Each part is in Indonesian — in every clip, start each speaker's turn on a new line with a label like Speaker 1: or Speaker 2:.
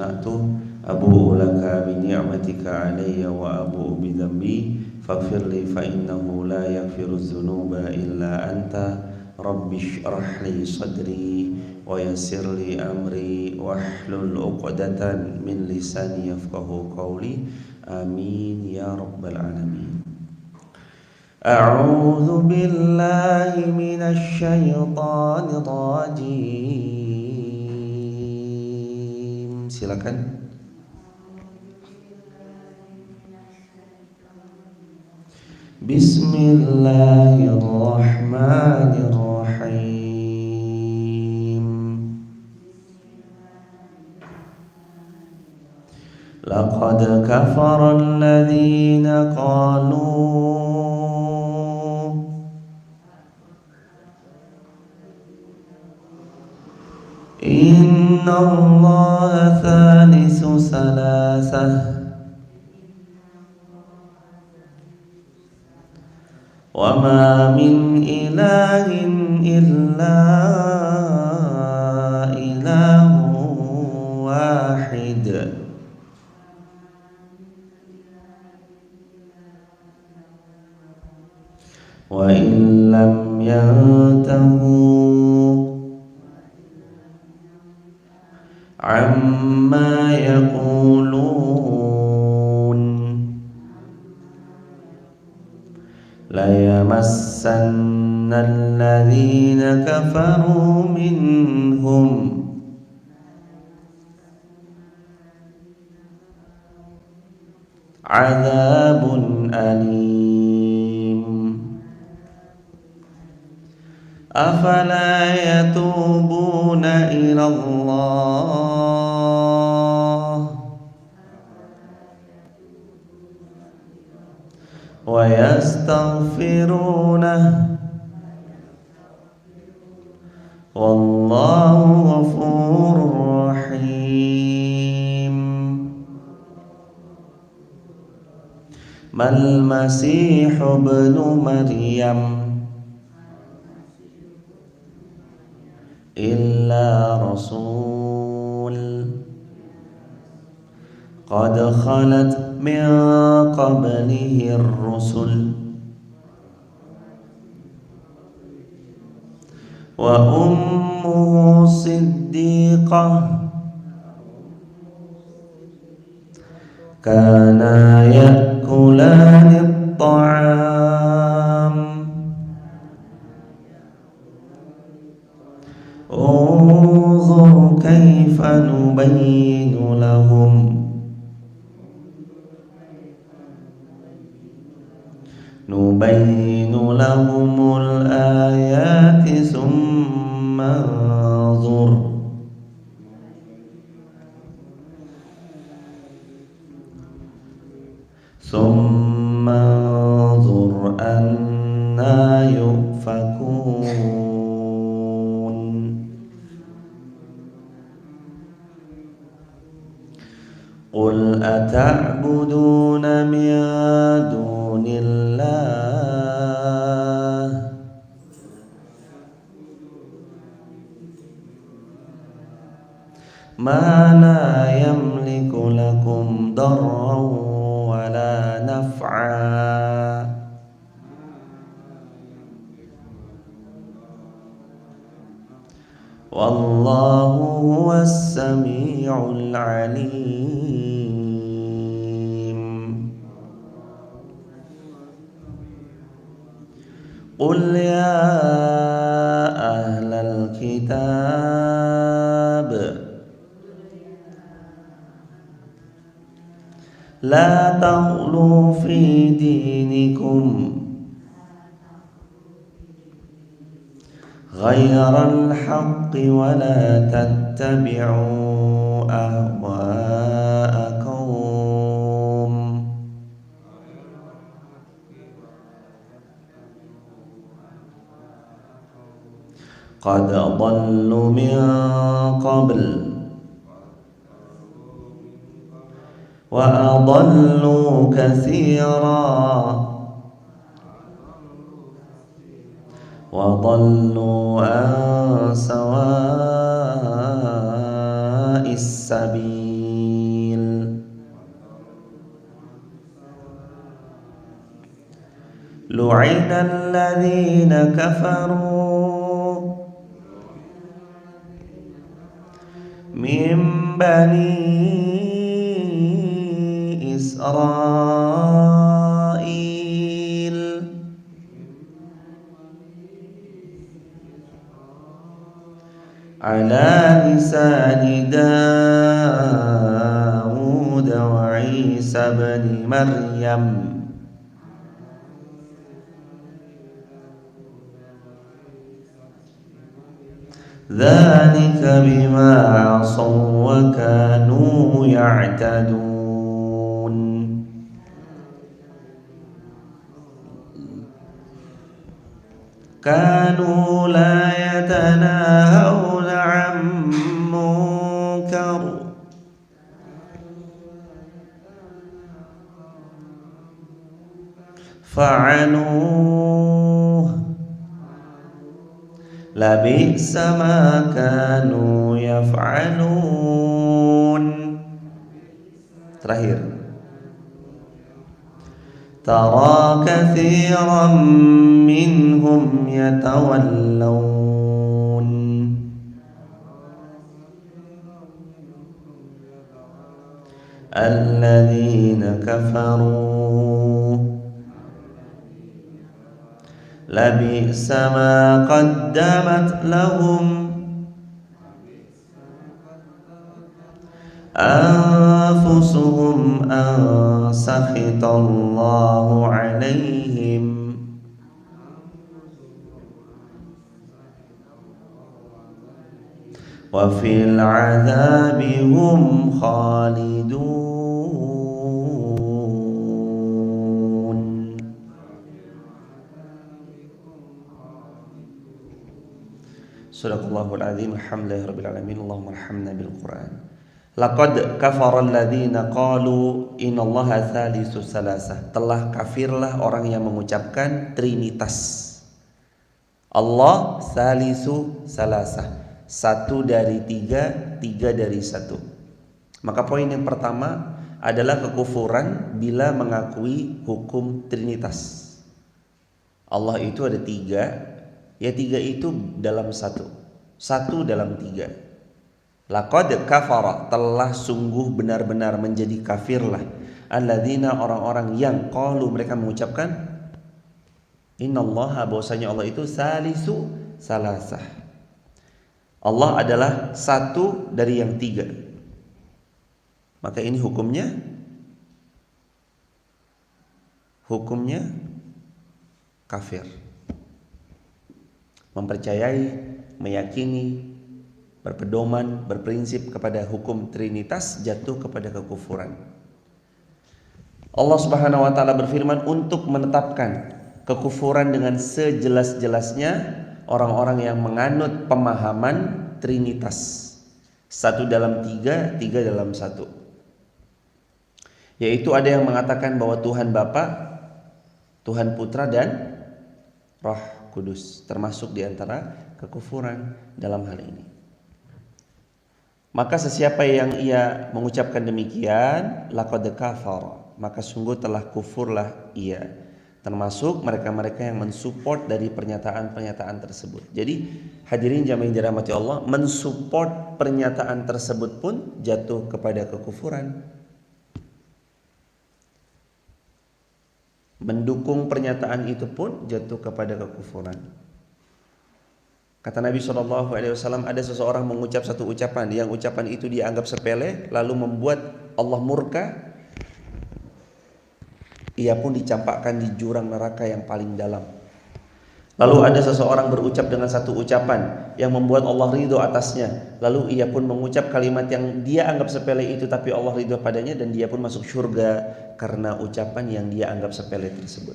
Speaker 1: صنعته أبوء لك بنعمتك علي وأبوء بذنبي فاغفر لي فإنه لا يغفر الذنوب إلا أنت رب اشرح لي صدري ويسر لي أمري واحلل عقدة من لساني يفقه قولي آمين يا رب العالمين. أعوذ بالله من الشيطان الرجيم. Silakan. Bismillahirrahmanirrahim. Laqad kafara alladhina qalu Inna Allah thalithu salasah wa ma min ilahin illa ilahun wahid wa in lam yantahu amma yaqulun la yamassanna alladhina kafaru minhum adzabun alim afala yatubuna ila Allah wa yastaghfirunah wallahu ghafurur rahim. Mal masih ibnu Maryam illa rasul qad khalat min qablihi ar-rusul wa ummuhu siddiqah kana ya'kulani at-ta'am unzur kayfa nubayyinu lahumul ayati summa anzur anna yufakun. Qul ata'buduna min dunillah ma la yamliku lakum darran wa la naf'a wallahu huwas sami'ul alim. Qul ya ahlal kitab la taghlu fi dinikum ghayral haqqi wa la tattabi'u ahwa'a qaum qad adallu min qabl wa adallu katsira wa dallu an sawa'is sabil. lu'inal ladzina kafaru min bani Israil ala lisani Daud wa Isa bin Maryam dzalika bima 'asaw wa kanu ya'tadun. Kanu la yatanahawna 'an munkar fa'aluh labi'sa ma kanu yaf'alun. Terakhir, tara katsiran minhum yatawallawun alladzina kafaru labi'sa ma qaddamat lahum anfusuhum an sakhitallahu alaihim wa fil 'adzabi hum khalidun. Sadaqallahul azim. Alhamdulillahirabbil alamin. Allahumma arhamna bil Qur'an. Laqad kafara alladziina qalu innallaha tsalitsu salasah. Telah kafirlah orang yang mengucapkan trinitas. Allah tsalitsu salasah. Satu dari tiga, tiga dari satu. Maka poin yang pertama adalah kekufuran bila mengakui hukum trinitas. Allah itu ada tiga. Ya tiga itu dalam satu, satu dalam tiga. Laqad kafara, telah sungguh benar-benar menjadi kafirlah alladzina, orang-orang yang qalu, mereka mengucapkan innallaha, bahwasanya Allah itu salisu salasah. Allah adalah satu dari yang tiga. Maka ini hukumnya kafir. Mempercayai, meyakini, berpedoman, berprinsip kepada hukum trinitas jatuh kepada kekufuran. Allah Subhanahu wa taala berfirman untuk menetapkan kekufuran dengan sejelas-jelasnya orang-orang yang menganut pemahaman trinitas. Satu dalam tiga, tiga dalam satu. Yaitu ada yang mengatakan bahwa Tuhan Bapa, Tuhan Putra dan Roh Kudus, termasuk di antara kekufuran dalam hal ini. Maka sesiapa yang ia mengucapkan demikian, laqad kafara, maka sungguh telah kufurlah ia, termasuk mereka-mereka yang mensupport dari pernyataan-pernyataan tersebut. Jadi hadirin jamaah yang dirahmati Allah, mensupport pernyataan tersebut pun jatuh kepada kekufuran. Mendukung pernyataan itu pun jatuh kepada kekufuran. Kata Nabi SAW, ada seseorang mengucap satu ucapan yang ucapan itu dianggap sepele, lalu membuat Allah murka. Ia pun dicampakkan di jurang neraka yang paling dalam. Lalu ada seseorang berucap dengan satu ucapan yang membuat Allah ridho atasnya, lalu ia pun mengucap kalimat yang dia anggap sepele itu, tapi Allah ridho padanya dan dia pun masuk surga karena ucapan yang dia anggap sepele tersebut.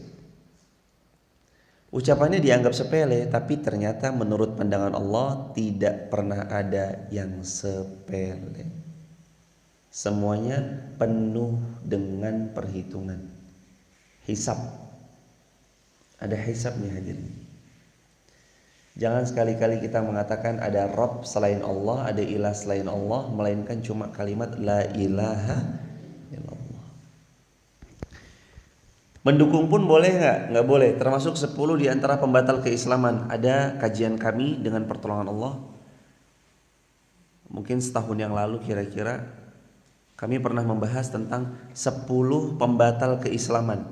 Speaker 1: Ucapannya dianggap sepele, tapi ternyata menurut pandangan Allah tidak pernah ada yang sepele. Semuanya penuh dengan perhitungan, hisab. Ada hisabnya hadirin. Jangan sekali-kali kita mengatakan ada Rabb selain Allah, ada ilah selain Allah, melainkan cuma kalimat la ilaha illallah. Mendukung pun boleh nggak? Nggak boleh. Termasuk 10 di antara pembatal keislaman. Ada kajian kami dengan pertolongan Allah. Mungkin setahun yang lalu kira-kira kami pernah membahas tentang 10 pembatal keislaman.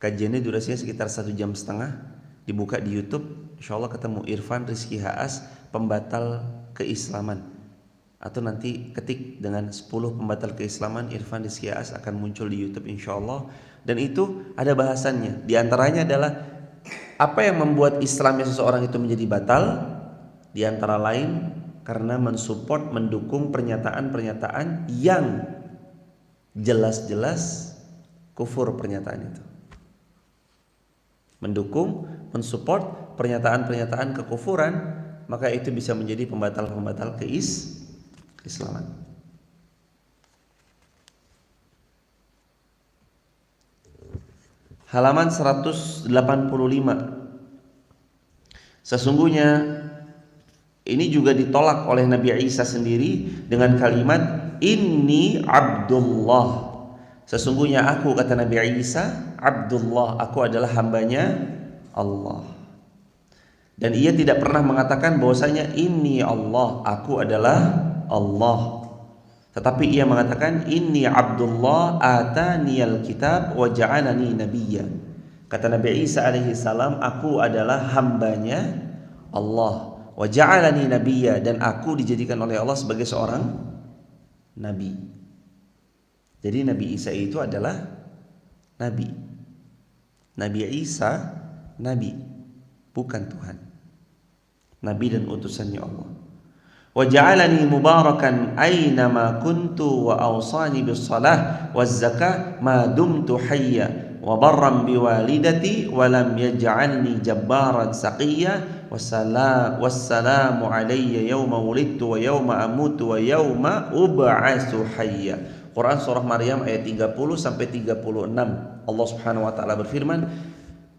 Speaker 1: Kajiannya durasinya sekitar 1,5 jam. Dibuka di YouTube, insya Allah ketemu Irfan Rizky Haas pembatal keislaman. Atau nanti ketik dengan 10 pembatal keislaman Irfan Rizky Haas akan muncul di YouTube insya Allah. Dan itu ada bahasannya. Di antaranya adalah apa yang membuat Islamnya seseorang itu menjadi batal. Di antara lain karena mensupport, mendukung pernyataan-pernyataan yang jelas-jelas kufur pernyataan itu. Mendukung, mensupport pernyataan-pernyataan kekufuran, maka itu bisa menjadi pembatal-pembatal keislaman. Halaman 185. Sesungguhnya ini juga ditolak oleh Nabi Isa sendiri dengan kalimat Inni Abdullah. Sesungguhnya aku, kata Nabi Isa, Abdullah, aku adalah hambanya Allah. Dan ia tidak pernah mengatakan bahwasanya Inni Allah, aku adalah Allah. Tetapi ia mengatakan Inni Abdullah ataniyal kitab wa ja'alani nabiyya. Kata Nabi Isa alaihi salam, aku adalah hambanya Allah, wa ja'alani nabiyya, dan aku dijadikan oleh Allah sebagai seorang nabi. Jadi Nabi Isa itu adalah nabi. Nabi Isa nabi, bukan Tuhan. Nabi dan utusannya Allah. Wa ja'alani mubarakan aynama kuntu wa awsani bis salah waz zakah ma dumtu hayya wa barran biwalidati wa lam yaj'alni jabbaran saqiyya wassalamu alayya yawma wulidtu wa yawma amutu wa yawma ub'atsu hayya. Quran surah Maryam ayat 30 sampai 36. Allah Subhanahu wa taala berfirman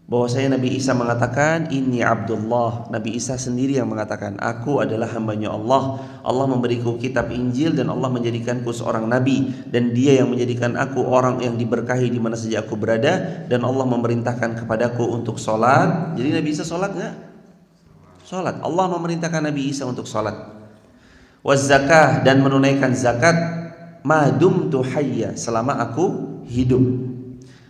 Speaker 1: bahwasanya Nabi Isa mengatakan Inni Abdullah. Nabi Isa sendiri yang mengatakan, aku adalah hambanya Allah. Allah memberiku kitab Injil dan Allah menjadikanku seorang nabi, dan Dia yang menjadikan aku orang yang diberkahi di mana saja aku berada, dan Allah memerintahkan kepadaku untuk sholat. Jadi Nabi Isa sholat nggak? Sholat. Allah memerintahkan Nabi Isa untuk sholat. Waz zakah, dan menunaikan zakat. Ma dumtu hayya, selama aku hidup.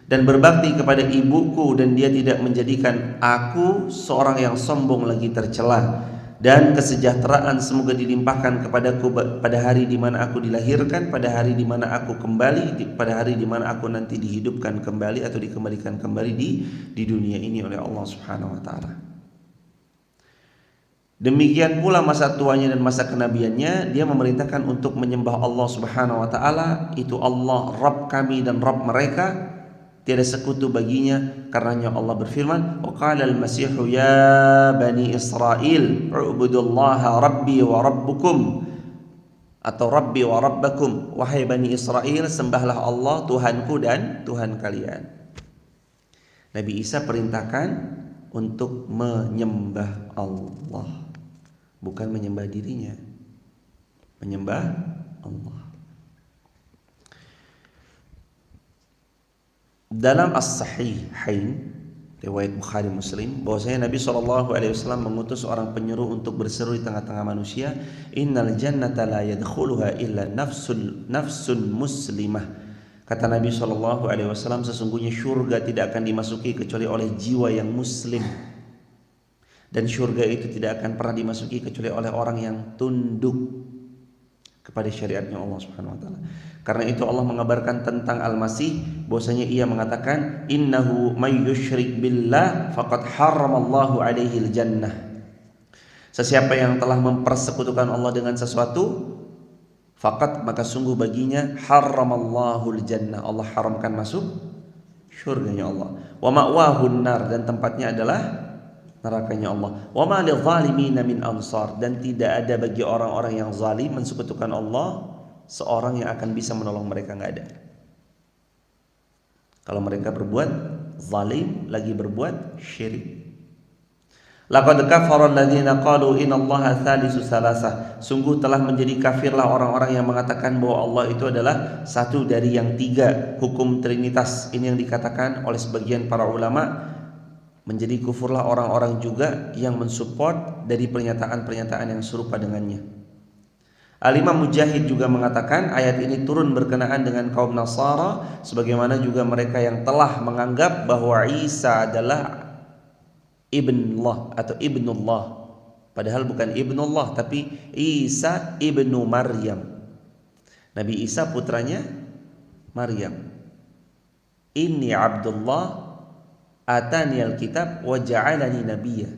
Speaker 1: Dan berbakti kepada ibuku, dan dia tidak menjadikan aku seorang yang sombong lagi tercela. Dan kesejahteraan semoga dilimpahkan kepadaku pada hari di mana aku dilahirkan, pada hari di mana aku kembali, pada hari di mana aku nanti dihidupkan kembali atau dikembalikan kembali di dunia ini oleh Allah Subhanahu wa taala. Demikian pula masa tuanya dan masa kenabiannya, dia memerintahkan untuk menyembah Allah Subhanahu wa taala. Itu Allah Rabb kami dan Rabb mereka, tiada sekutu baginya. Karenanya Allah berfirman, wa qala al-masih ya bani Israil ubudullaha rabbi wa rabbukum, atau rabbi wa rabbakum, wahai bani Israel, sembahlah Allah Tuhanku dan Tuhan kalian. Nabi Isa perintahkan untuk menyembah Allah, bukan menyembah dirinya, menyembah Allah. Dalam As-Sahihain riwayat Bukhari Muslim bahwasanya Nabi SAW mengutus seorang penyuruh untuk berseru di tengah-tengah manusia, innal jannata la yadkhuluha illa nafsun muslimah. Kata Nabi SAW, sesungguhnya syurga tidak akan dimasuki kecuali oleh jiwa yang muslim, dan syurga itu tidak akan pernah dimasuki kecuali oleh orang yang tunduk kepada syariatnya Allah Subhanahu wa taala. Karena itu Allah mengabarkan tentang Al-Masih bahwasanya ia mengatakan innahu may yusyrik billah faqad haramallahu alaihi al-jannah. Sesiapa yang telah mempersekutukan Allah dengan sesuatu, faqad, maka sungguh baginya haramallahu al-jannah, Allah haramkan masuk syurganya Allah. Wa ma'wahun nar, dan tempatnya adalah nerakanya Allah. Wa ma lidh-dhalimina min ansar, dan tidak ada bagi orang-orang yang zalim mensekutukan Allah seorang yang akan bisa menolong mereka, nggak ada. Kalau mereka berbuat zalim lagi berbuat syirik. Laqad kafara alladziina qalu innallaha tsalisu salasah. Sungguh telah menjadi kafirlah orang-orang yang mengatakan bahwa Allah itu adalah satu dari yang tiga. Hukum trinitas ini yang dikatakan oleh sebagian para ulama. Menjadi kufurlah orang-orang juga yang mensupport dari pernyataan-pernyataan yang serupa dengannya. Al-Imam Mujahid juga mengatakan ayat ini turun berkenaan dengan kaum Nasara, sebagaimana juga mereka yang telah menganggap bahwa Isa adalah ibnullah atau ibnullah, padahal bukan ibnullah tapi Isa ibnu Maryam. Nabi Isa putranya Maryam. Inni Abdullah atani alkitab wa ja'alani nabiyya.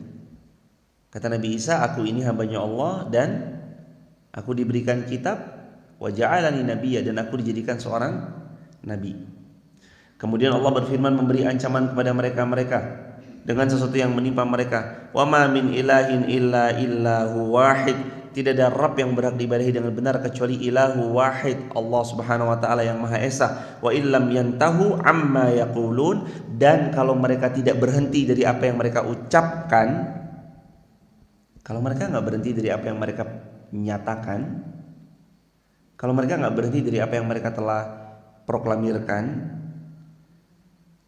Speaker 1: Kata Nabi Isa, aku ini hambanya Allah dan aku diberikan kitab, wa ja'alani nabiyya, dan aku dijadikan seorang nabi. Kemudian Allah berfirman memberi ancaman kepada mereka dengan sesuatu yang menimpa mereka. Wa ma min ilahin illa illahu wahid. Tidak ada Rabb yang berhak diibadahi dengan benar kecuali ilahu wahid, Allah Subhanahu wa taala yang Maha Esa. Wa illam yantahu amma yaqulun, dan kalau mereka tidak berhenti dari apa yang mereka ucapkan, kalau mereka enggak berhenti dari apa yang mereka nyatakan, kalau mereka enggak berhenti dari apa yang mereka telah proklamirkan,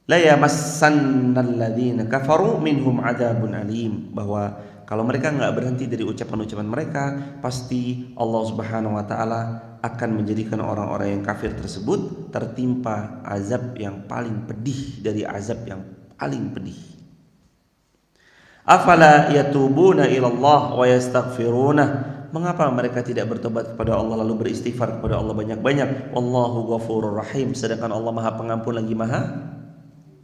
Speaker 1: la yamassannalladzina kafaru minhum adzabun alim, bahwa kalau mereka enggak berhenti dari ucapan-ucapan mereka, pasti Allah Subhanahu wa taala akan menjadikan orang-orang yang kafir tersebut tertimpa azab yang paling pedih dari azab yang paling pedih. Afala yatubuna ilallah wa yastaghfirunah. Mengapa mereka tidak bertobat kepada Allah lalu beristighfar kepada Allah banyak-banyak? Wallahu ghafurur rahim, sedangkan Allah Maha Pengampun lagi Maha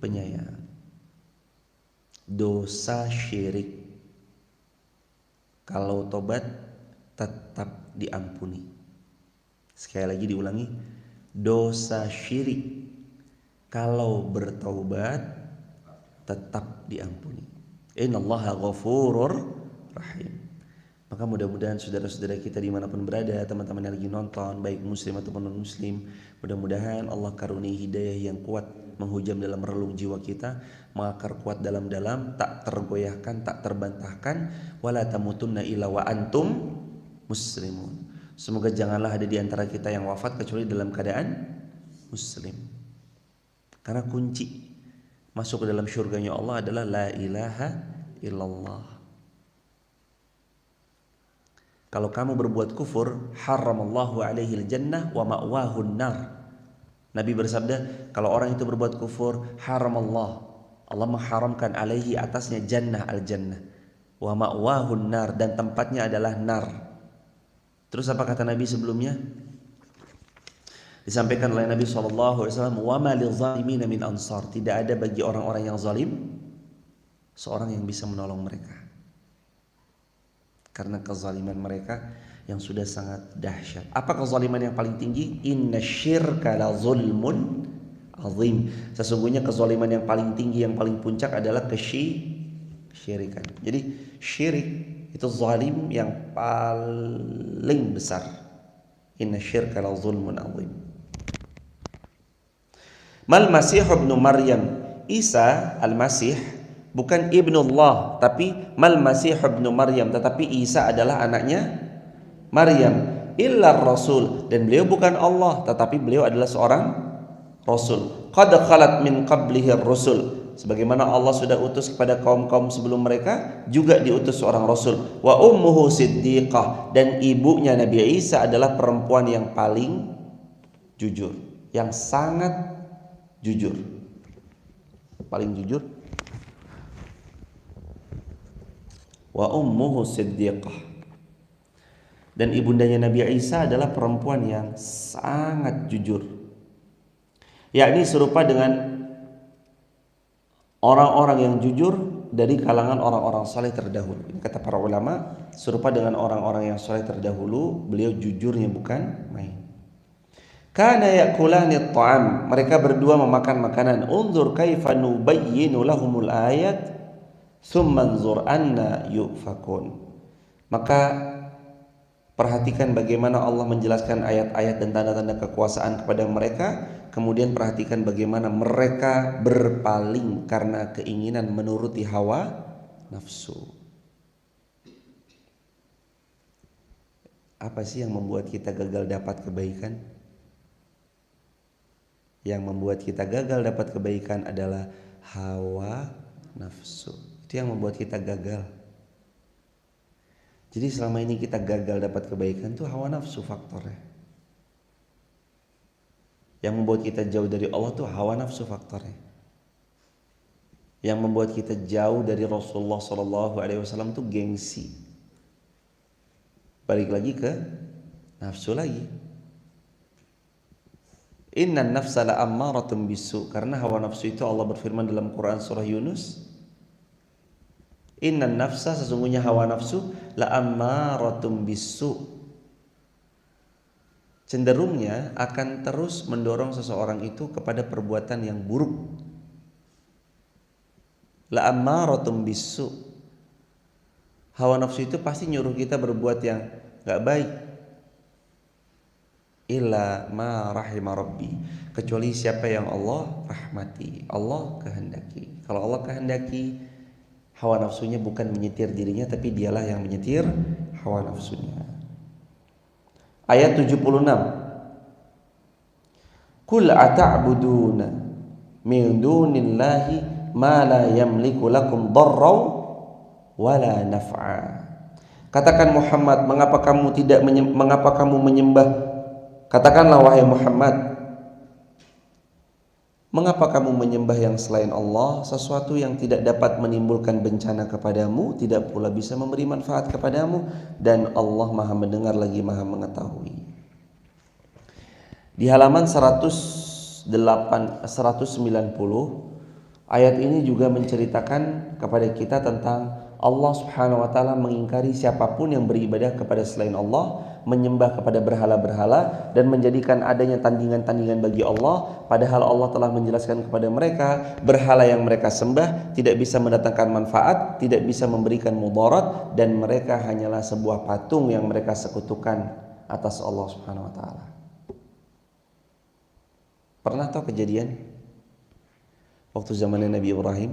Speaker 1: Penyayang. Dosa syirik, kalau tobat tetap diampuni. Sekali lagi diulangi, dosa syirik kalau bertaubat tetap diampuni. Innallaha ghafurur rahim. Maka mudah-mudahan saudara-saudara kita dimanapun berada, teman-teman yang lagi nonton, baik muslim ataupun non muslim, mudah-mudahan Allah karuniai hidayah yang kuat menghujam dalam relung jiwa kita, mengakar kuat dalam-dalam, tak tergoyahkan, tak terbantahkan. Wala tamutunna illa wa antum muslimun. Semoga janganlah ada di antara kita yang wafat kecuali dalam keadaan muslim. Karena kunci masuk ke dalam syurganya Allah adalah la ilaha illallah. Kalau kamu berbuat kufur, haramallahu alaihil jannah wa ma'wahun nar. Nabi bersabda, kalau orang itu berbuat kufur, haramallah, Allah mengharamkan alaihi atasnya jannah, al-jannah, wa ma'wahun nar, dan tempatnya adalah nar. Terus apa kata Nabi sebelumnya? Disampaikan oleh Nabi SAW, wa ma lizzalimina min ansar. Tidak ada bagi orang-orang yang zalim seorang yang bisa menolong mereka, karena kezaliman mereka yang sudah sangat dahsyat. Apa kezaliman yang paling tinggi? Innasyirka la zulmun azim. Sesungguhnya kezaliman yang paling tinggi, yang paling puncak adalah kesyirikan. Jadi syirik itu zalim yang paling besar. Innasyirka la zulmun azim. Mal Masih ibnu Maryam. Isa al-Masih bukan ibnullah, tapi mal Masih ibnu Maryam, tetapi Isa adalah anaknya Maryam. Illa rasul, dan beliau bukan Allah, tetapi beliau adalah seorang rasul. Qad khalat min qablihi ar-rusul, sebagaimana Allah sudah utus kepada kaum-kaum sebelum mereka juga diutus seorang rasul. Wa ummuhu siddiqah, dan ibunya Nabi Isa adalah perempuan yang paling jujur, yang sangat jujur, paling jujur. Wa ummuhu siddiqah, dan ibundanya Nabi Isa adalah perempuan yang sangat jujur, yakni serupa dengan orang-orang yang jujur dari kalangan orang-orang saleh terdahulu. Kata para ulama, serupa dengan orang-orang yang saleh terdahulu, beliau jujurnya bukan main. Kana yakulani at-ta'am, mereka berdua memakan makanan. Unzur kaifa nubayyinu lahumul ayat tsumma anzur anna yufakun. Maka perhatikan bagaimana Allah menjelaskan ayat-ayat dan tanda-tanda kekuasaan kepada mereka, kemudian perhatikan bagaimana mereka berpaling karena keinginan menuruti hawa nafsu. Apa sih yang membuat kita gagal dapat kebaikan? Yang membuat kita gagal dapat kebaikan adalah hawa nafsu. Itu yang membuat kita gagal. Jadi selama ini kita gagal dapat kebaikan tuh hawa nafsu faktornya. Yang membuat kita jauh dari Allah tuh hawa nafsu faktornya. Yang membuat kita jauh dari Rasulullah SAW tuh gengsi. Balik lagi ke nafsu lagi. Innan nafsa la'ammaratun bisu, karena hawa nafsu itu Allah berfirman dalam Quran surah Yunus, innan nafsa, sesungguhnya hawa nafsu, la'ammaratun bisu, cenderungnya akan terus mendorong seseorang itu kepada perbuatan yang buruk. La'ammaratun bisu, hawa nafsu itu pasti nyuruh kita berbuat yang gak baik. Illa ma rahima rabbi, kecuali siapa yang Allah rahmati, Allah kehendaki. Kalau Allah kehendaki, hawa nafsunya bukan menyetir dirinya, tapi dialah yang menyetir hawa nafsunya. Ayat 76, Qul ata'buduna min dunillahi ma la yamliku lakum darraw wala naf'a. Katakan Muhammad, mengapa kamu menyembah? Katakanlah wahai Muhammad, mengapa kamu menyembah yang selain Allah, sesuatu yang tidak dapat menimbulkan bencana kepadamu, tidak pula bisa memberi manfaat kepadamu, dan Allah Maha mendengar lagi Maha mengetahui. Di halaman 190 ayat ini juga menceritakan kepada kita tentang Allah Subhanahu wa taala mengingkari siapapun yang beribadah kepada selain Allah, menyembah kepada berhala-berhala dan menjadikan adanya tandingan-tandingan bagi Allah, padahal Allah telah menjelaskan kepada mereka berhala yang mereka sembah tidak bisa mendatangkan manfaat, tidak bisa memberikan mudarat, dan mereka hanyalah sebuah patung yang mereka sekutukan atas Allah Subhanahu wa taala. Pernah tahu kejadian waktu zamannya Nabi Ibrahim,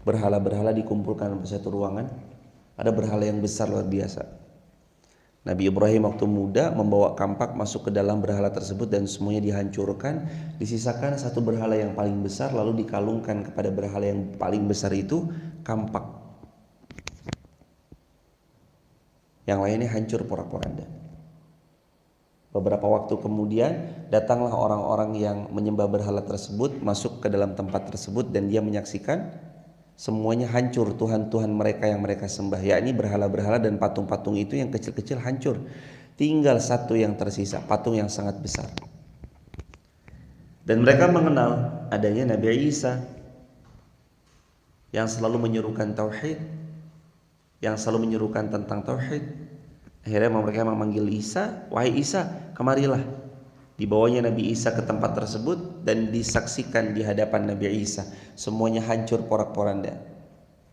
Speaker 1: berhala-berhala dikumpulkan dalam satu ruangan. Ada berhala yang besar luar biasa. Nabi Ibrahim waktu muda membawa kampak masuk ke dalam berhala tersebut dan semuanya dihancurkan. Disisakan satu berhala yang paling besar, lalu dikalungkan kepada berhala yang paling besar itu kampak. Yang lainnya hancur porak-poranda. Beberapa waktu kemudian datanglah orang-orang yang menyembah berhala tersebut masuk ke dalam tempat tersebut dan dia menyaksikan semuanya hancur, Tuhan-Tuhan mereka yang mereka sembah, yakni berhala-berhala dan patung-patung itu yang kecil-kecil hancur. Tinggal satu yang tersisa, patung yang sangat besar. Dan mereka mengenal adanya Nabi Isa yang selalu menyerukan tauhid, yang selalu menyerukan tentang tauhid. Akhirnya mereka memanggil Isa, wahai Isa, kemarilah. Dibawanya Nabi Isa ke tempat tersebut dan disaksikan di hadapan Nabi Isa. Semuanya hancur porak-poranda.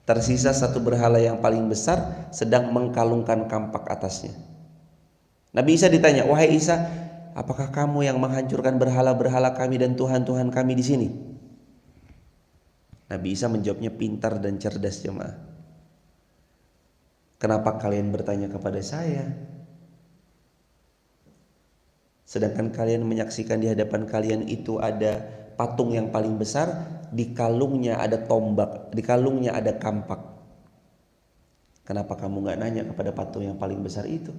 Speaker 1: Tersisa satu berhala yang paling besar sedang mengkalungkan kampak atasnya. Nabi Isa ditanya, wahai Isa, apakah kamu yang menghancurkan berhala-berhala kami dan Tuhan-Tuhan kami di sini? Nabi Isa menjawabnya pintar dan cerdas jemaah. Kenapa kalian bertanya kepada saya? Sedangkan kalian menyaksikan di hadapan kalian itu ada patung yang paling besar, di kalungnya ada tombak, di kalungnya ada kampak. Kenapa kamu gak nanya kepada patung yang paling besar itu?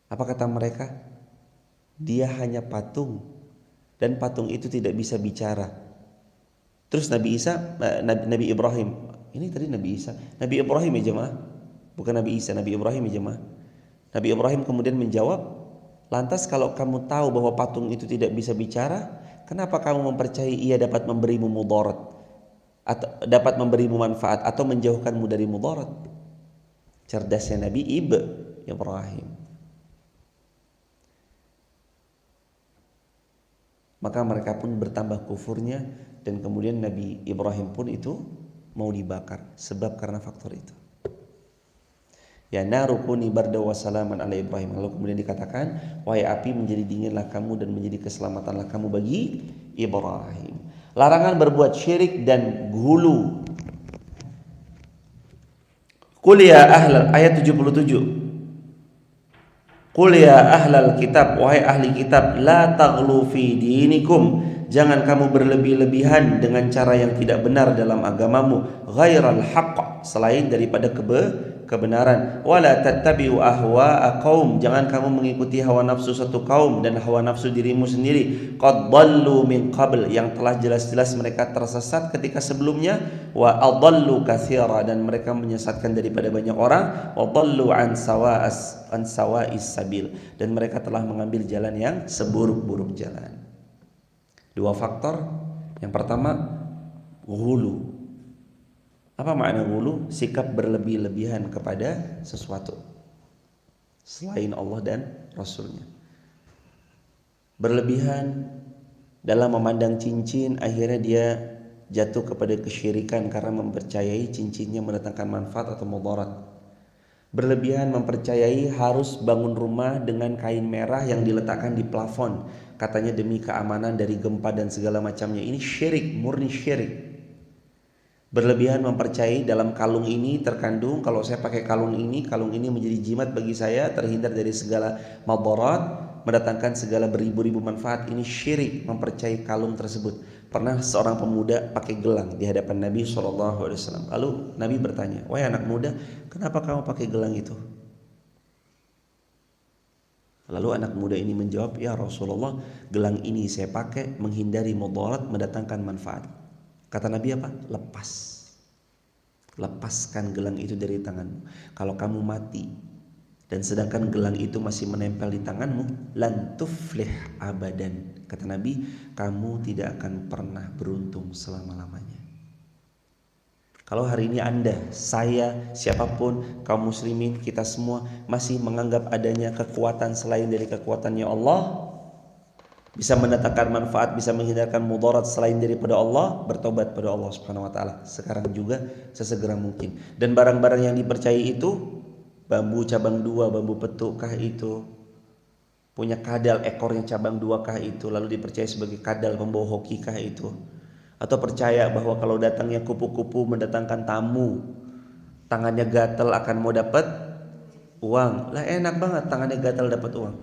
Speaker 1: Apa kata mereka? Dia hanya patung dan patung itu tidak bisa bicara. Terus Nabi Ibrahim, ini tadi Nabi Isa, Nabi Ibrahim ya jemaah, bukan Nabi Isa, Nabi Ibrahim ya jemaah. Nabi Ibrahim kemudian menjawab, lantas kalau kamu tahu bahwa patung itu tidak bisa bicara, kenapa kamu mempercayai ia dapat memberimu mudarat atau dapat memberimu manfaat atau menjauhkanmu dari mudarat? Cerdasnya Nabi Ibrahim. Maka mereka pun bertambah kufurnya dan kemudian Nabi Ibrahim pun itu mau dibakar sebab karena faktor itu. Ya naru kuni barda wa salaman ala Ibrahim. Lalu kemudian dikatakan, wahai api menjadi dinginlah kamu dan menjadi keselamatanlah kamu bagi Ibrahim. Larangan berbuat syirik dan ghulu. Qul ya ahlal, ayat 77. Qul ya ahlal kitab, wahai ahli kitab, la taghlu fi dinikum, jangan kamu berlebih-lebihan dengan cara yang tidak benar dalam agamamu, ghairal haqq, selain daripada kebenaran, wala tattabi'u ahwa'a qaum, jangan kamu mengikuti hawa nafsu satu kaum dan hawa nafsu dirimu sendiri, qad dhallu min qabl, yang telah jelas-jelas mereka tersesat ketika sebelumnya, wa adallu katsira, dan mereka menyesatkan daripada banyak orang, wa dhallu an sawa'is sabil, dan mereka telah mengambil jalan yang seburuk-buruk jalan. Dua faktor. Yang pertama, ghulu. Apa makna ghulu? Sikap berlebih-lebihan kepada sesuatu selain Allah dan Rasulnya. Berlebihan dalam memandang cincin, akhirnya dia jatuh kepada kesyirikan karena mempercayai cincinnya mendatangkan manfaat atau mudarat. Berlebihan mempercayai harus bangun rumah dengan kain merah yang diletakkan di plafon, katanya demi keamanan dari gempa dan segala macamnya. Ini syirik, murni syirik. Berlebihan mempercayai dalam kalung ini terkandung, kalau saya pakai kalung ini menjadi jimat bagi saya, terhindar dari segala madarat, mendatangkan segala beribu-ribu manfaat. Ini syirik, mempercayai kalung tersebut. Pernah seorang pemuda pakai gelang di hadapan Nabi SAW. Lalu Nabi bertanya, wahai anak muda, kenapa kamu pakai gelang itu? Lalu anak muda ini menjawab, ya Rasulullah, gelang ini saya pakai menghindari mudarat, mendatangkan manfaat. Kata Nabi apa? Lepaskan gelang itu dari tanganmu. Kalau kamu mati dan sedangkan gelang itu masih menempel di tanganmu, lan tuflih abadan. Kata Nabi, kamu tidak akan pernah beruntung selama-lamanya. Kalau hari ini Anda, saya, siapapun, kaum muslimin, kita semua masih menganggap adanya kekuatan selain dari kekuatannya Allah, bisa mendatangkan manfaat, bisa menghindarkan mudarat selain daripada Allah, bertobat pada Allah Subhanahu wa taala sekarang juga, sesegera mungkin. Dan barang-barang yang dipercayai itu, bambu cabang dua, bambu petukkah itu, punya kadal ekornya cabang dua kah itu, lalu dipercaya sebagai kadal pembawa hoki kah itu, atau percaya bahwa kalau datangnya kupu-kupu mendatangkan tamu, tangannya gatal akan mau dapat uang. Lah enak banget tangannya gatal dapat uang.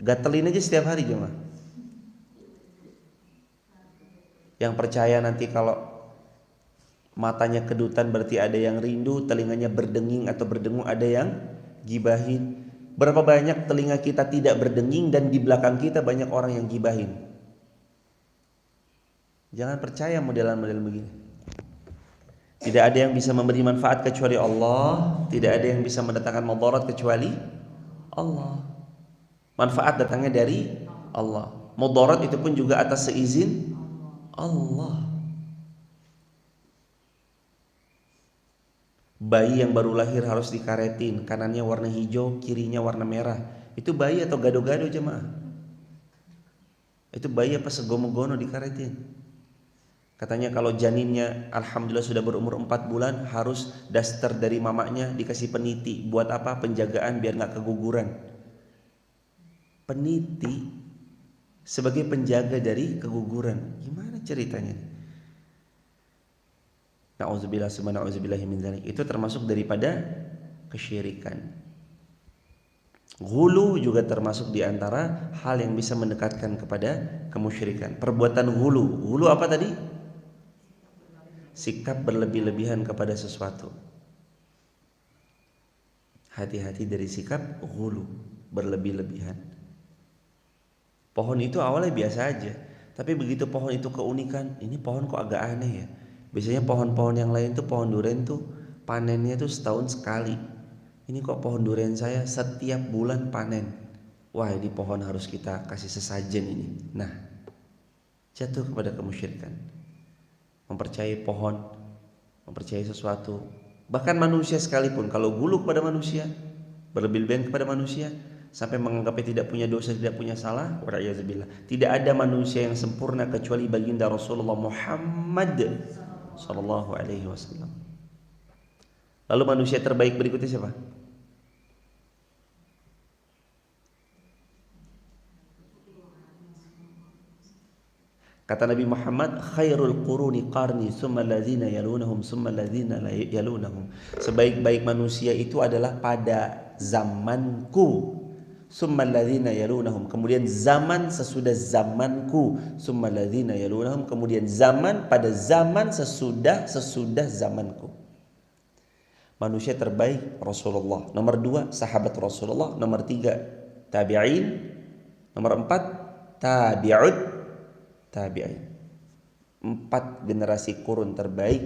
Speaker 1: Gatelin aja setiap hari jemaah. Yang percaya nanti kalau matanya kedutan berarti ada yang rindu, telinganya berdenging atau berdengung ada yang gibahin. Berapa banyak telinga kita tidak berdenging dan di belakang kita banyak orang yang gibahin. Jangan percaya modelan-model begini. Tidak ada yang bisa memberi manfaat kecuali Allah, tidak ada yang bisa mendatangkan mudarat kecuali Allah. Manfaat datangnya dari Allah. Mudarat itu pun juga atas seizin Allah. Bayi yang baru lahir harus dikaretin, kanannya warna hijau, kirinya warna merah. Itu bayi atau gado-gado jemaah? Itu bayi apa segono-gono dikaretin? Katanya kalau janinnya alhamdulillah sudah berumur 4 bulan, harus daster dari mamanya dikasih peniti. Buat apa? Penjagaan biar gak keguguran. Peniti sebagai penjaga dari keguguran. Gimana ceritanya? Na'udzubillah summa na'udzubillahi min dzalik. Itu termasuk daripada kesyirikan. Ghulu juga termasuk di antara hal yang bisa mendekatkan kepada kemusyrikan. Perbuatan ghulu. Ghulu apa tadi? Sikap berlebih-lebihan kepada sesuatu. Hati-hati dari sikap ghulu, berlebih-lebihan. Pohon itu awalnya biasa aja, tapi begitu pohon itu keunikan, ini pohon kok agak aneh ya. Biasanya pohon-pohon yang lain tuh, pohon durian tuh panennya tuh setahun sekali. Ini kok pohon durian saya setiap bulan panen. Wah, ini pohon harus kita kasih sesajen ini. Nah, jatuh kepada kemusyrikan. Mempercayai pohon, mempercayai sesuatu. Bahkan manusia sekalipun, kalau gulu kepada manusia, berlebih-lebihan kepada manusia, sampai menganggapnya tidak punya dosa, tidak punya salah, wa'iyadzubillah. Tidak ada manusia yang sempurna kecuali baginda Rasulullah Muhammad sallallahu alaihi wasallam. Lalu manusia terbaik berikutnya siapa? Kata Nabi Muhammad, khairul quruni qarni summa alladzina yalunahum summa alladzina yalunahum. Sebaik-baik manusia itu adalah pada zamanku, summal ladzina yalunahum, kemudian zaman sesudah zamanku, summal ladzina yalunahum, kemudian zaman pada zaman sesudah zamanku. Manusia terbaik Rasulullah, nomor 2 sahabat Rasulullah, nomor 3 tabi'in, nomor 4 tabi'in. 4 generasi kurun terbaik,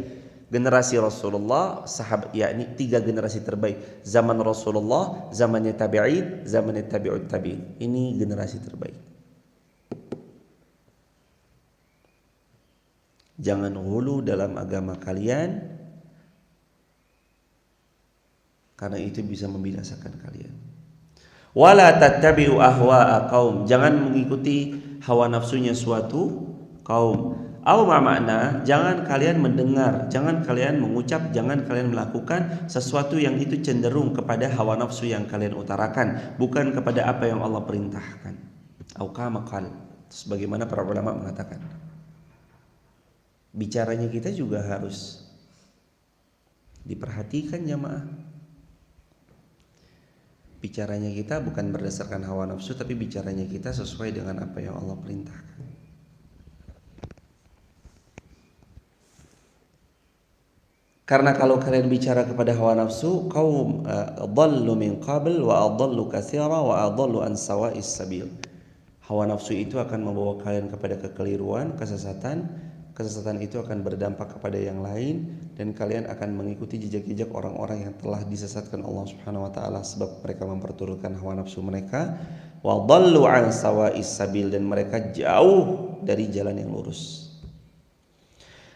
Speaker 1: generasi Rasulullah, sahabat, yakni 3 generasi terbaik. Zaman Rasulullah, zamannya tabi'in, zamannya tabi'ut tabi'in. Ini generasi terbaik. Jangan hulu dalam agama kalian, karena itu bisa membinasakan kalian. Wala tattabi'u ahwa'a qaum, jangan mengikuti hawa nafsunya suatu kaum. Au makna, jangan kalian mendengar, jangan kalian mengucap, jangan kalian melakukan sesuatu yang itu cenderung kepada hawa nafsu yang kalian utarakan, bukan kepada apa yang Allah perintahkan. Au kama qala, sebagaimana para ulama mengatakan. Bicaranya kita juga harus diperhatikan jamaah. Bicaranya kita bukan berdasarkan hawa nafsu, tapi bicaranya kita sesuai dengan apa yang Allah perintahkan. Karena kalau kalian bicara kepada hawa nafsu, kaum dhallu min qabl wa adallu katsira wa adallu an sawa'is sabil. Hawa nafsu itu akan membawa kalian kepada kekeliruan, kesesatan. Kesesatan itu akan berdampak kepada yang lain, dan kalian akan mengikuti jejak-jejak orang-orang yang telah disesatkan Allah Subhanahu wa taala sebab mereka memperturutkan hawa nafsu mereka. Wa dhallu an sawa'is sabil, dan mereka jauh dari jalan yang lurus.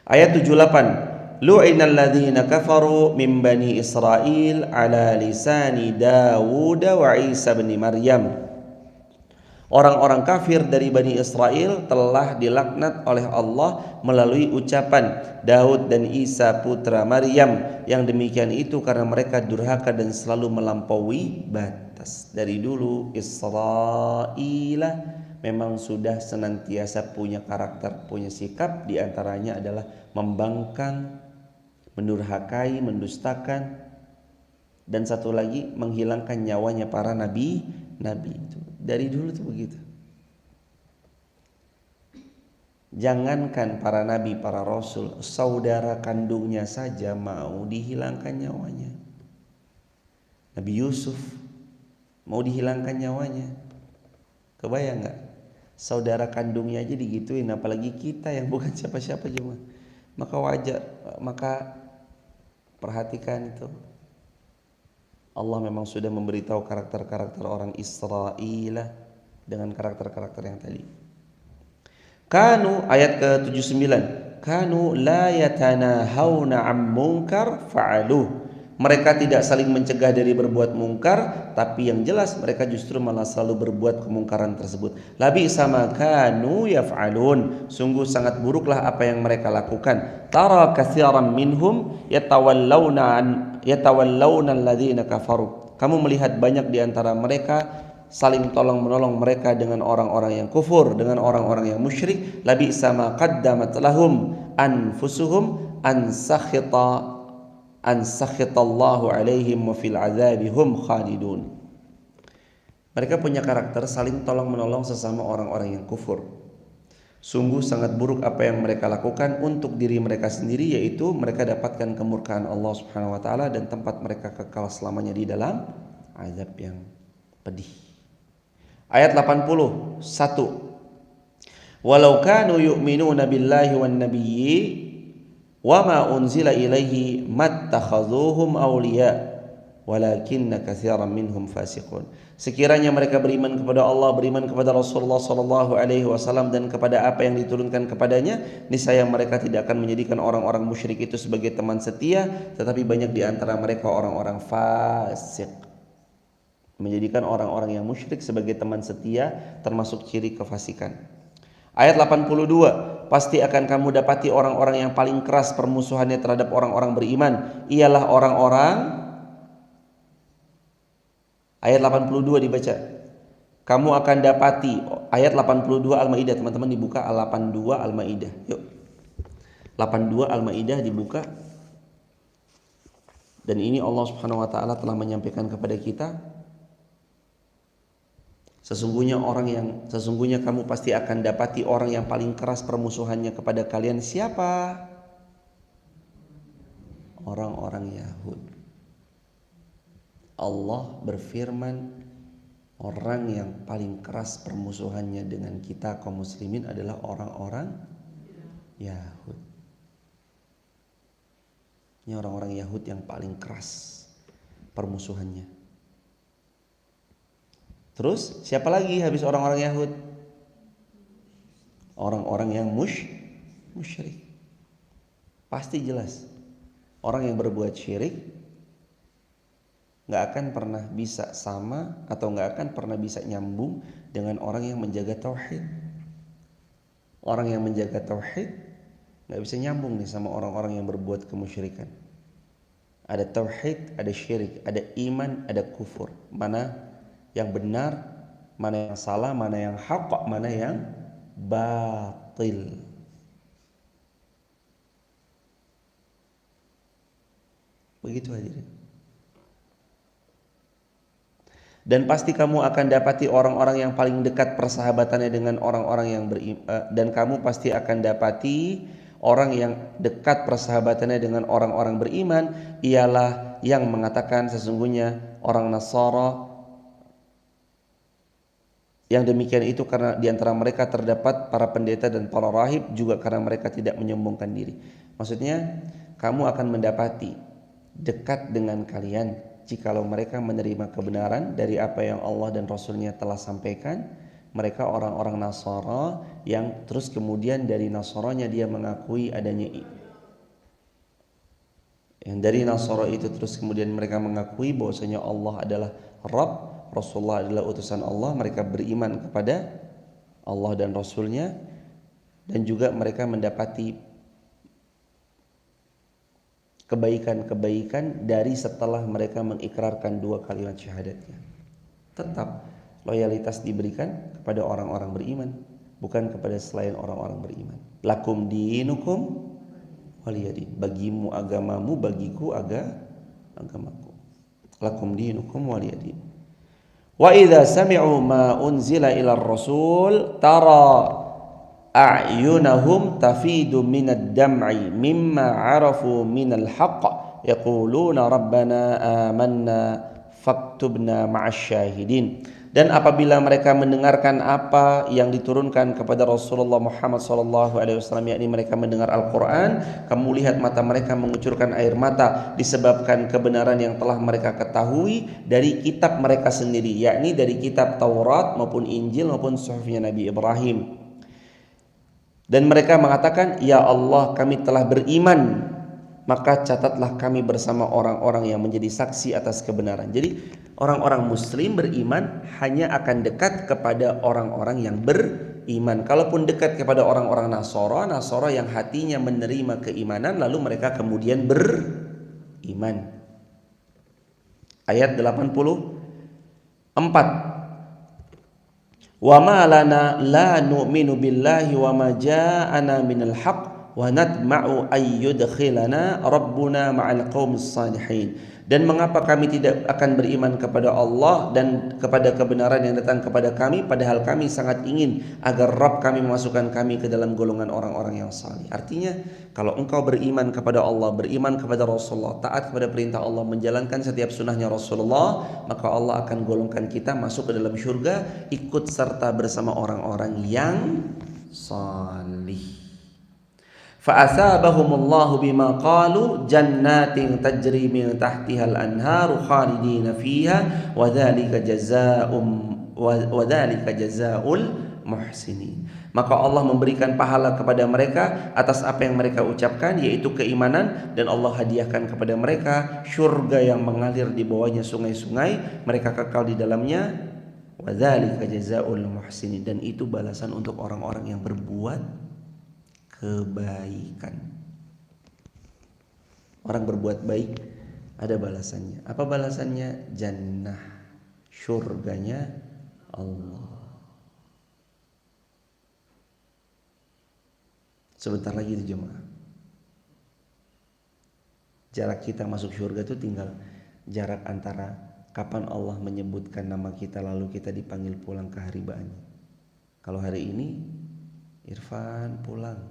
Speaker 1: Ayat 78. Lu'inal ladzina kafaru min bani Israil ala lisani Dawud wa Isa bin Maryam. Orang-orang kafir dari Bani Israel telah dilaknat oleh Allah melalui ucapan Daud dan Isa putra Maryam. Yang demikian itu karena mereka durhaka dan selalu melampaui batas. Dari dulu Israel memang sudah senantiasa punya karakter, punya sikap, diantaranya adalah membangkang, mendurhakai, mendustakan, dan satu lagi menghilangkan nyawanya para nabi itu. Dari dulu tuh begitu. Jangankan para nabi, para rasul, saudara kandungnya saja mau dihilangkan nyawanya. Nabi Yusuf mau dihilangkan nyawanya. Kebayang nggak? Saudara kandungnya aja digituin, apalagi kita yang bukan siapa-siapa cuma. Maka perhatikan itu. Allah memang sudah memberitahu karakter-karakter orang Israel dengan karakter-karakter yang tadi. Kanu, ayat ke-79. Kanu la yatanahawna 'an munkar fa'aluh. Mereka tidak saling mencegah dari berbuat mungkar, tapi yang jelas mereka justru malah selalu berbuat kemungkaran tersebut. Labi sama kanu yaf'alun. Sungguh sangat buruklah apa yang mereka lakukan. Tara katsiran minhum yatawallawna alladzina kafaru. Kamu melihat banyak di antara mereka saling tolong menolong mereka dengan orang-orang yang kufur, dengan orang-orang yang musyrik. Labi sama qaddamat lahum anfusuhum an sakhitallahu alaihim wa fil adzabihum khalidun. Mereka punya karakter saling tolong menolong sesama orang-orang yang kufur. Sungguh sangat buruk apa yang mereka lakukan untuk diri mereka sendiri, yaitu mereka dapatkan kemurkaan Allah Subhanahu wa taala dan tempat mereka kekal selamanya di dalam azab yang pedih. Ayat 81. Walau kanu yu'minuna billahi wan nabiyyi wa ma unzila ilaihi mattakhazuhum awliya walakinna katsiran minhum fasiqun. Sekiranya mereka beriman kepada Allah, beriman kepada Rasulullah sallallahu alaihi wasallam dan kepada apa yang diturunkan kepadanya, niscaya mereka tidak akan menjadikan orang-orang musyrik itu sebagai teman setia, tetapi banyak di antara mereka orang-orang fasik. Menjadikan orang-orang yang musyrik sebagai teman setia termasuk ciri kefasikan. Ayat 82. Pasti akan kamu dapati orang-orang yang paling keras permusuhannya terhadap orang-orang beriman ialah orang-orang. Ayat 82 dibaca. Kamu akan dapati ayat 82 Al-Maidah, teman-teman dibuka 82 Al-Maidah. Yuk. 82 Al-Maidah dibuka. Dan ini Allah Subhanahu wa taala telah menyampaikan kepada kita Sesungguhnya kamu pasti akan dapati orang yang paling keras permusuhannya kepada kalian siapa? Orang-orang Yahud. Allah berfirman, orang yang paling keras permusuhannya dengan kita kaum muslimin adalah orang-orang Yahud. Ini orang-orang Yahud yang paling keras permusuhannya. Terus siapa lagi habis orang-orang Yahud? Orang-orang yang musyrik. Pasti jelas. Orang yang berbuat syirik gak akan pernah bisa sama atau gak akan pernah bisa nyambung dengan orang yang menjaga tauhid. Orang yang menjaga tauhid gak bisa nyambung nih sama orang-orang yang berbuat kemusyrikan. Ada tauhid, ada syirik, ada iman, ada kufur. Mana yang benar, mana yang salah, mana yang haq, mana yang batil. Begitu hadirin. Dan pasti kamu akan dapati orang-orang yang paling dekat persahabatannya dengan orang-orang yang beriman, dan kamu pasti akan dapati orang yang dekat persahabatannya dengan orang-orang beriman ialah yang mengatakan sesungguhnya orang Nasara. Yang demikian itu karena di antara mereka terdapat para pendeta dan para rahib, juga karena mereka tidak menyombongkan diri. Maksudnya kamu akan mendapati dekat dengan kalian jikalau mereka menerima kebenaran dari apa yang Allah dan Rasulnya telah sampaikan. Mereka orang-orang Nasara yang terus kemudian dari Nasaranya dia mengakui adanya, yang dari Nasara itu terus kemudian mereka mengakui bahwasanya Allah adalah Rabb, Rasulullah adalah utusan Allah. Mereka beriman kepada Allah dan Rasulnya, dan juga mereka mendapati kebaikan-kebaikan dari setelah mereka mengikrarkan dua kalimat syahadatnya. Tetap loyalitas diberikan kepada orang-orang beriman, bukan kepada selain orang-orang beriman. Lakum dinukum waliyadin. Bagimu agamamu, bagiku agamaku. Lakum dinukum waliyadin. Wa idza sami'u ma unzila ila rasul tara a'yunahum tafidu minad dam'i mimma 'arafu minal haqq yaquluna rabbana amanna faktubna ma'asyahidin. Dan apabila mereka mendengarkan apa yang diturunkan kepada Rasulullah Muhammad SAW, yakni mereka mendengar Al-Quran, kamu lihat mata mereka mengucurkan air mata disebabkan kebenaran yang telah mereka ketahui dari kitab mereka sendiri, yakni dari kitab Taurat maupun Injil maupun suhufnya Nabi Ibrahim. Dan mereka mengatakan, ya Allah, kami telah beriman, maka catatlah kami bersama orang-orang yang menjadi saksi atas kebenaran. Jadi orang-orang muslim beriman hanya akan dekat kepada orang-orang yang beriman. Kalaupun dekat kepada orang-orang Nasara yang hatinya menerima keimanan lalu mereka kemudian beriman. Ayat 84. Wa ma lana la nu'minu billahi wa ma ja'ana minal haqq wa natma'u ay yudkhilana rabbuna ma'al qaumis salihin. Dan mengapa kami tidak akan beriman kepada Allah dan kepada kebenaran yang datang kepada kami, padahal kami sangat ingin agar Rabb kami memasukkan kami ke dalam golongan orang-orang yang salih. Artinya kalau engkau beriman kepada Allah, beriman kepada Rasulullah, taat kepada perintah Allah, menjalankan setiap sunnahnya Rasulullah, maka Allah akan golongkan kita masuk ke dalam syurga, ikut serta bersama orang-orang yang salih. Fa'asabahumullahu bima qalu jannatin tajri min tahtihal anharu khalidina fiha wa dzalika jazaa'ul muhsinin. Maka Allah memberikan pahala kepada mereka atas apa yang mereka ucapkan, yaitu keimanan, dan Allah hadiahkan kepada mereka syurga yang mengalir di bawahnya sungai-sungai, mereka kekal di dalamnya. Wa dzalika jazaa'ul muhsinin, dan itu balasan untuk orang-orang yang berbuat kebaikan. Orang berbuat baik ada balasannya. Apa balasannya? Jannah, syurganya Allah. Sebentar lagi itu jemaah. Jarak kita masuk syurga itu tinggal jarak antara Kapan Allah menyebutkan nama kita lalu kita dipanggil pulang ke haribaannya? Kalau hari ini Irfan pulang,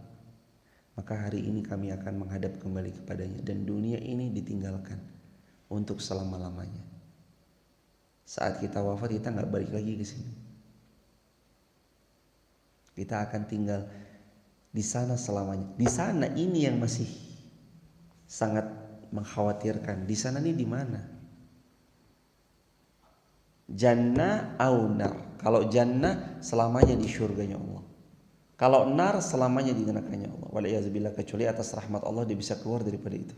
Speaker 1: maka hari ini kami akan menghadap kembali kepadanya dan dunia ini ditinggalkan untuk selama-lamanya. Saat kita wafat kita nggak balik lagi ke sini. Kita akan tinggal di sana selamanya. Di sana ini yang masih sangat mengkhawatirkan. Di sana ini di mana? Jannah au nar. Kalau jannah selamanya di syurganya Allah. Kalau nar selamanya di nerakanya Allah. Waliyahzubillah, kecuali atas rahmat Allah dia bisa keluar daripada itu.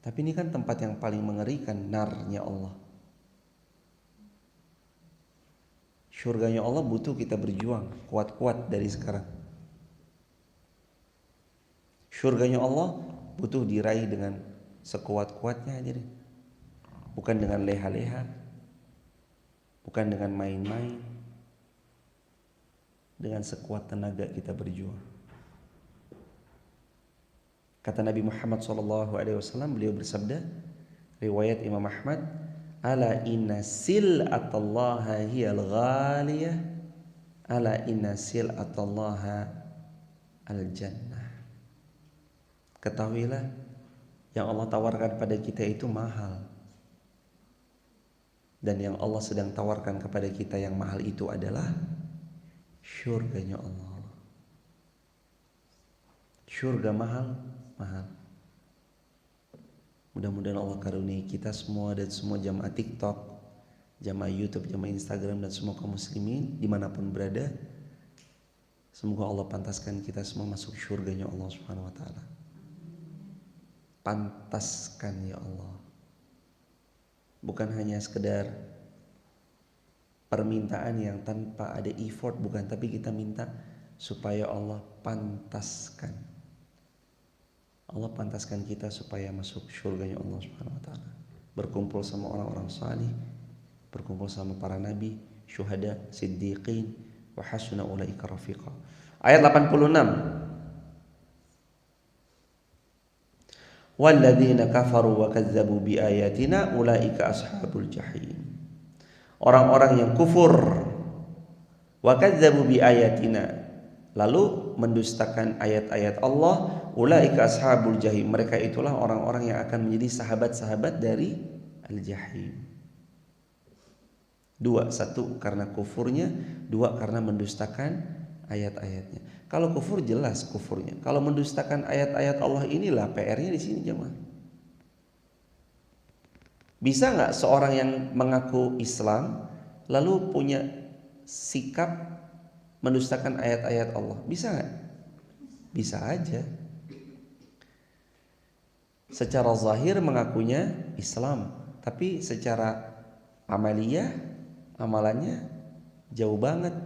Speaker 1: Tapi ini kan tempat yang paling mengerikan, narnya Allah. Syurganya Allah butuh kita berjuang kuat-kuat dari sekarang. Syurganya Allah butuh diraih dengan sekuat-kuatnya aja deh. Bukan dengan leha-leha, bukan dengan main-main, dengan sekuat tenaga kita berjuang. Kata Nabi Muhammad SAW, beliau bersabda, riwayat Imam Ahmad, ala inna sil'atallaha hiyal ghaliyah, ala inna sil'atallaha al-jannah. Ketahuilah, yang Allah tawarkan pada kita itu mahal. Dan yang Allah sedang tawarkan kepada kita yang mahal itu adalah syurganya Allah. Syurga mahal. Mudah-mudahan Allah karuniai kita semua dan semua jamaah TikTok, jamaah YouTube, jamaah Instagram dan semua kaum muslimin dimanapun berada. Semoga Allah pantaskan kita semua masuk syurganya Allah Subhanahu wa taala. Pantaskan ya Allah. Bukan hanya sekedar permintaan yang tanpa ada effort, bukan, tapi kita minta supaya Allah pantaskan. Allah pantaskan kita supaya masuk syurganya Allah Subhanahu wa taala. Berkumpul sama orang-orang salih, berkumpul sama para nabi, syuhada, siddiqin, wa hasuna ulaika rafiqa. Ayat 86. Walladzina kafaru wa kazzabu biayatina ulaika ashabul jahim. Orang-orang yang kufur wa kazzabu biayatina, lalu mendustakan ayat-ayat Allah, ulaika ashabul jahim, mereka itulah orang-orang yang akan menjadi sahabat-sahabat dari al-jahim. Dua, satu karena kufurnya, dua karena mendustakan ayat-ayatnya. Kalau kufur jelas kufurnya. Kalau mendustakan ayat-ayat Allah, inilah PR-nya di sini jemaah. Bisa nggak seorang yang mengaku Islam lalu punya sikap mendustakan ayat-ayat Allah? Bisa nggak? Bisa aja. Secara zahir mengakunya Islam, tapi secara amaliyah, amalannya jauh banget.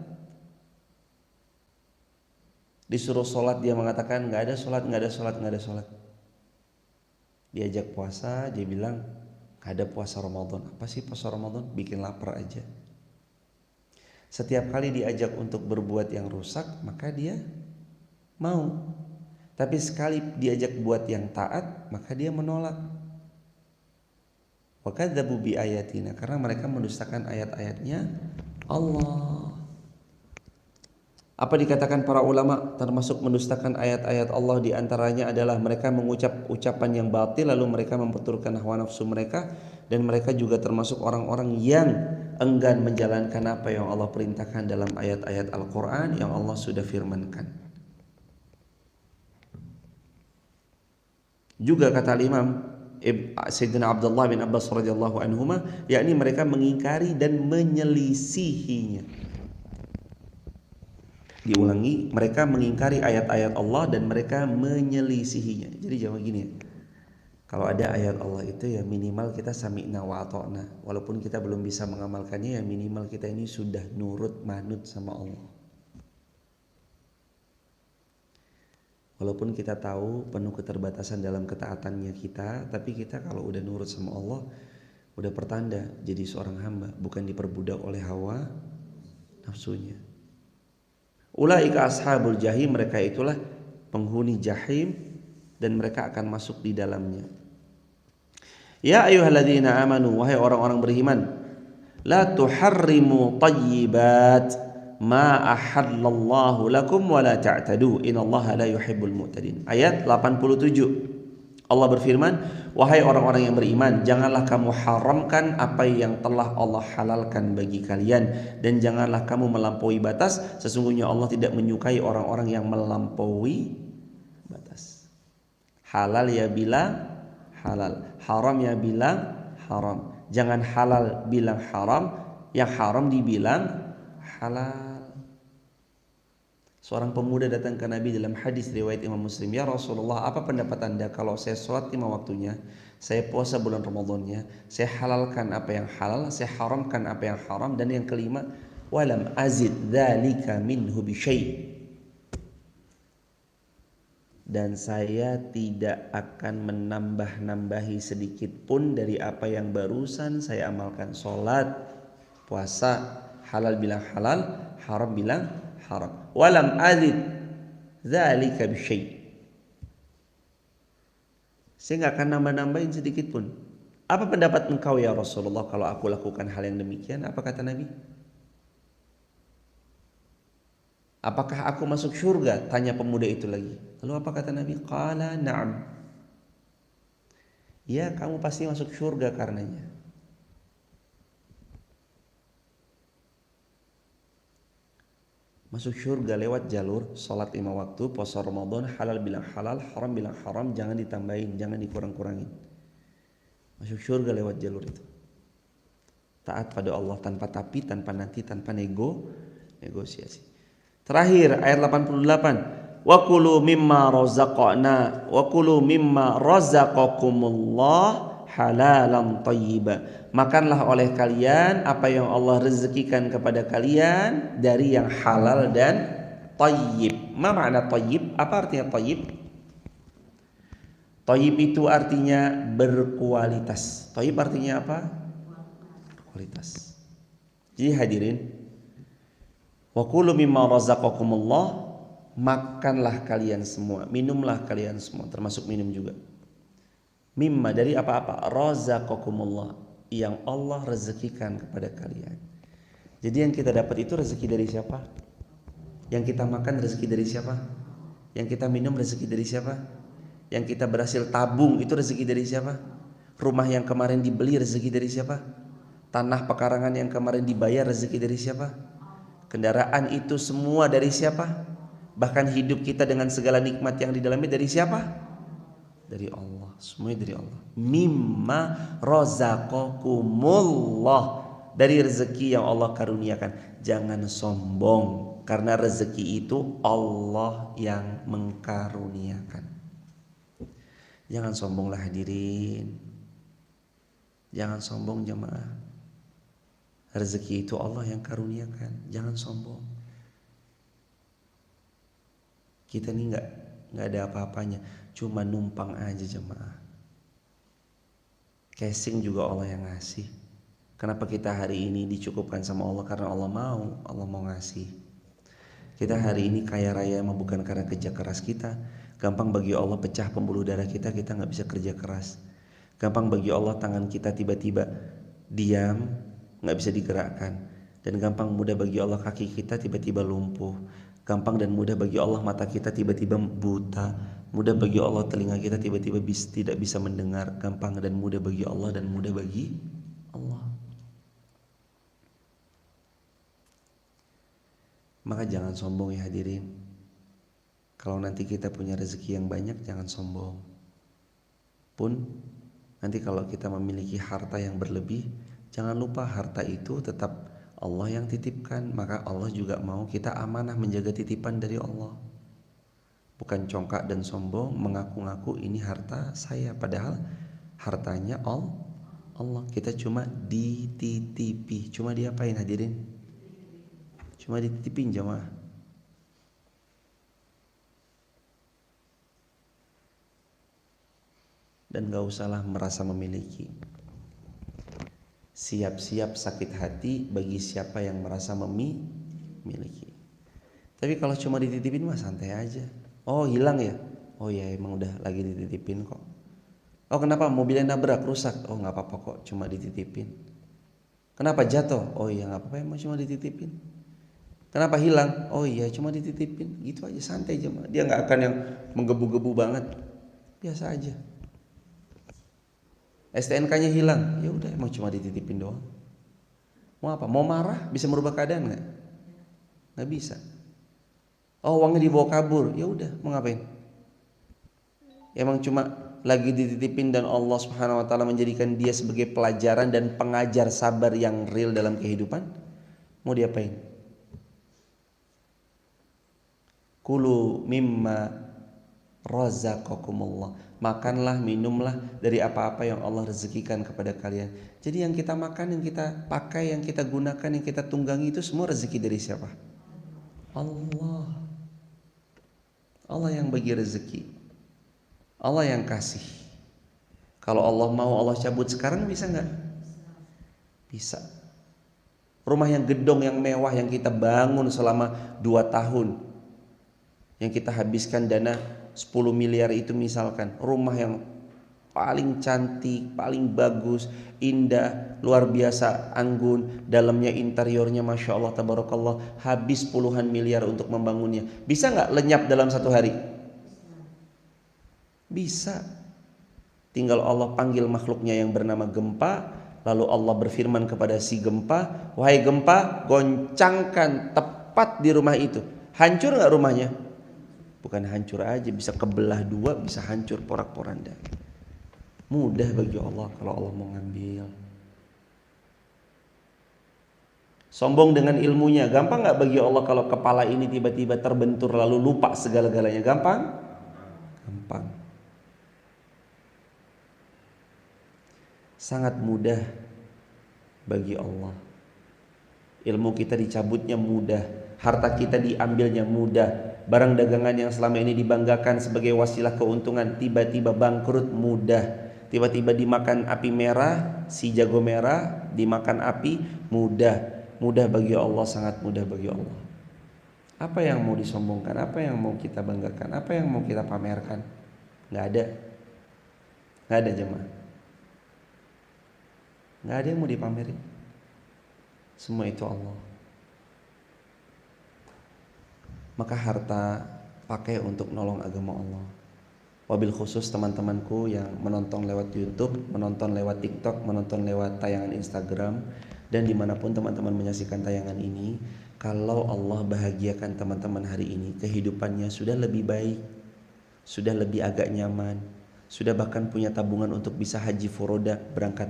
Speaker 1: Disuruh sholat dia mengatakan nggak ada sholat. Diajak puasa dia bilang nggak ada puasa Ramadan. Apa sih puasa Ramadan? Bikin lapar aja. Setiap kali diajak untuk berbuat yang rusak maka dia mau. Tapi sekali diajak buat yang taat maka dia menolak. Wa kadzabu bi ayatina, karena mereka mendustakan ayat-ayatnya Allah. Apa dikatakan para ulama termasuk mendustakan ayat-ayat Allah, diantaranya adalah mereka mengucap ucapan yang batil lalu mereka memperturutkan hawa nafsu mereka, dan mereka juga termasuk orang-orang yang enggan menjalankan apa yang Allah perintahkan dalam ayat-ayat Al-Quran yang Allah sudah firmankan. Juga kata Imam Sayyidina Abdullah bin Abbas radhiyallahu anhuma, yakni mereka mengingkari dan menyelisihinya. Diulangi, mereka mengingkari ayat-ayat Allah dan mereka menyelisihinya. Jadi jangan gini ya. Kalau ada ayat Allah itu ya minimal kita sami'na wa ata'na. Walaupun kita belum bisa mengamalkannya ya minimal kita ini sudah nurut manut sama Allah. Walaupun kita tahu penuh keterbatasan dalam ketaatannya kita, tapi kita kalau udah nurut sama Allah, udah pertanda jadi seorang hamba, bukan diperbudak oleh hawa nafsunya. Ulaika ashabul jahim, mereka itulah penghuni jahim dan mereka akan masuk di dalamnya. Ya ayyuhalladzina amanu, wahai orang-orang beriman, la tuharrimu thayyibat ma ahallallahu lakum wa la ta'tadu innallaha la yuhibbul mu'tadin. Ayat 87. Allah berfirman, wahai orang-orang yang beriman, janganlah kamu haramkan apa yang telah Allah halalkan bagi kalian, dan janganlah kamu melampaui batas. Sesungguhnya Allah tidak menyukai orang-orang yang melampaui batas. Halal ya bilang halal, haram ya bilang haram. Jangan halal bilang haram, yang haram dibilang halal. Seorang pemuda datang ke Nabi dalam hadis riwayat Imam Muslim, ya Rasulullah, apa pendapat Anda kalau saya sholat 5 waktunya, saya puasa bulan Ramadannya, saya halalkan apa yang halal, saya haramkan apa yang haram, dan yang kelima, walam azid dzalika minhu bi syai', dan saya tidak akan menambah-nambahi sedikit pun dari apa yang barusan saya amalkan. Sholat, puasa, halal bilang halal, haram bilang haram. Walam azid dzalika bisyai', saya nggak akan nambah-nambahin sedikit pun. Apa pendapat engkau ya Rasulullah kalau aku lakukan hal yang demikian? Apa kata Nabi? Apakah aku masuk surga? Tanya pemuda itu lagi. Lalu apa kata Nabi? Qala na'am. Ya, kamu pasti masuk surga karenanya. Masuk surga lewat jalur sholat 5 waktu, puasa Ramadan, halal bilang halal, haram bilang haram, jangan ditambahin, jangan dikurang-kurangin. Masuk surga lewat jalur itu. Taat pada Allah tanpa tapi, tanpa nanti, tanpa negosiasi. Terakhir ayat 88. Wa kulu mimma razaqakumullah halalan thayyiba. Makanlah oleh kalian apa yang Allah rezekikan kepada kalian dari yang halal dan thayyib. Ma makna thayyib? Apa artinya thayyib? Thayyib itu artinya berkualitas. Thayyib artinya apa? Kualitas. Jadi hadirin, wa kulu mimma razaqakumullah, makanlah kalian semua, minumlah kalian semua, termasuk minum juga. Mimma dari apa-apa, razaqakumullah, yang Allah rezekikan kepada kalian. Jadi yang kita dapat itu rezeki dari siapa? Yang kita makan rezeki dari siapa? Yang kita minum rezeki dari siapa? Yang kita berhasil tabung itu rezeki dari siapa? Rumah yang kemarin dibeli rezeki dari siapa? Tanah pekarangan yang kemarin dibayar rezeki dari siapa? Kendaraan itu semua dari siapa? Bahkan hidup kita dengan segala nikmat yang di dalamnya dari siapa? Dari Allah, semuanya dari Allah. Mimma razaqakumullah, dari rezeki yang Allah karuniakan. Jangan sombong, karena rezeki itu Allah yang mengkaruniakan. Jangan sombonglah hadirin. Jangan sombong jemaah. Rezeki itu Allah yang karuniakan. Jangan sombong. Kita ini nggak ada apa-apanya, cuma numpang aja jemaah. Casing juga Allah yang ngasih. Kenapa kita hari ini dicukupkan sama Allah? Karena Allah mau ngasih. Kita hari ini kaya raya emang bukan karena kerja keras kita. Gampang bagi Allah pecah pembuluh darah kita nggak bisa kerja keras. Gampang bagi Allah tangan kita tiba-tiba diam, nggak bisa digerakkan. Dan gampang mudah bagi Allah kaki kita tiba-tiba lumpuh. Gampang dan mudah bagi Allah mata kita tiba-tiba buta. Mudah bagi Allah telinga kita tiba-tiba tidak bisa mendengar. Gampang dan mudah bagi Allah, dan mudah bagi Allah. Maka jangan sombong ya hadirin. Kalau nanti kita punya rezeki yang banyak, jangan sombong. Pun nanti kalau kita memiliki harta yang berlebih, jangan lupa harta itu tetap Allah yang titipkan. Maka Allah juga mau kita amanah menjaga titipan dari Allah. Bukan congkak dan sombong mengaku-ngaku ini harta saya, padahal hartanya Allah. Kita cuma dititipi. Cuma diapain hadirin? Cuma dititipin jemaah. Dan gak usahlah merasa memiliki. Siap-siap sakit hati bagi siapa yang merasa memiliki. Tapi kalau cuma dititipin mah santai aja. Oh hilang ya? Oh ya emang udah lagi dititipin kok. Oh kenapa mobilnya nabrak rusak? Oh nggak apa-apa kok, cuma dititipin. Kenapa jatuh? Oh iya nggak apa-apa, emang cuma dititipin. Kenapa hilang? Oh iya cuma dititipin. Gitu aja, santai aja. Dia nggak akan yang menggebu-gebu banget. Biasa aja. STNK-nya hilang, ya udah emang cuma dititipin doang. Mau apa? Mau marah? Bisa merubah keadaan nggak? Nggak bisa. Oh uangnya dibawa kabur, ya udah mau ngapain? Emang cuma lagi dititipin dan Allah Subhanahu wa taala menjadikan dia sebagai pelajaran dan pengajar sabar yang real dalam kehidupan. Mau diapain? Kulu mimma razaqakumullah. Makanlah, minumlah dari apa-apa yang Allah rezekikan kepada kalian. Jadi yang kita makan, yang kita pakai, yang kita gunakan, yang kita tunggangi itu semua rezeki dari siapa? Allah. Allah yang bagi rezeki. Allah yang kasih. Kalau Allah mau Allah cabut sekarang bisa nggak? Bisa. Rumah yang gedong, yang mewah yang kita bangun selama 2 tahun, yang kita habiskan dana 10 miliar itu misalkan, rumah yang paling cantik, paling bagus, indah, luar biasa, anggun, dalamnya interiornya Masya Allah, tabarakallah, habis puluhan miliar untuk membangunnya. Bisa nggak lenyap dalam 1 hari? Bisa. Tinggal Allah panggil makhluknya yang bernama gempa, lalu Allah berfirman kepada si gempa, wahai gempa, goncangkan tepat di rumah itu. Hancur nggak rumahnya? Bukan hancur aja, bisa kebelah 2, bisa hancur porak-poranda. Mudah bagi Allah kalau Allah mau ngambil. Sombong dengan ilmunya, gampang nggak bagi Allah kalau kepala ini tiba-tiba terbentur lalu lupa segala-galanya? Gampang? Gampang. Sangat mudah bagi Allah. Ilmu kita dicabutnya mudah, harta kita diambilnya mudah, barang dagangan yang selama ini dibanggakan sebagai wasilah keuntungan tiba-tiba bangkrut mudah. Tiba-tiba dimakan api merah, si jago merah dimakan api, mudah. Mudah bagi Allah, sangat mudah bagi Allah. Apa yang mau disombongkan? Apa yang mau kita banggakan? Apa yang mau kita pamerkan? Nggak ada. Nggak ada jemaah. Nggak ada yang mau dipamerin. Semua itu Allah. Maka harta pakai untuk nolong agama Allah. Wabil khusus teman-temanku yang menonton lewat YouTube, menonton lewat TikTok, menonton lewat tayangan Instagram, dan dimanapun teman-teman menyaksikan tayangan ini, kalau Allah bahagiakan teman-teman hari ini, kehidupannya sudah lebih baik, sudah lebih agak nyaman, sudah bahkan punya tabungan untuk bisa haji furoda berangkat.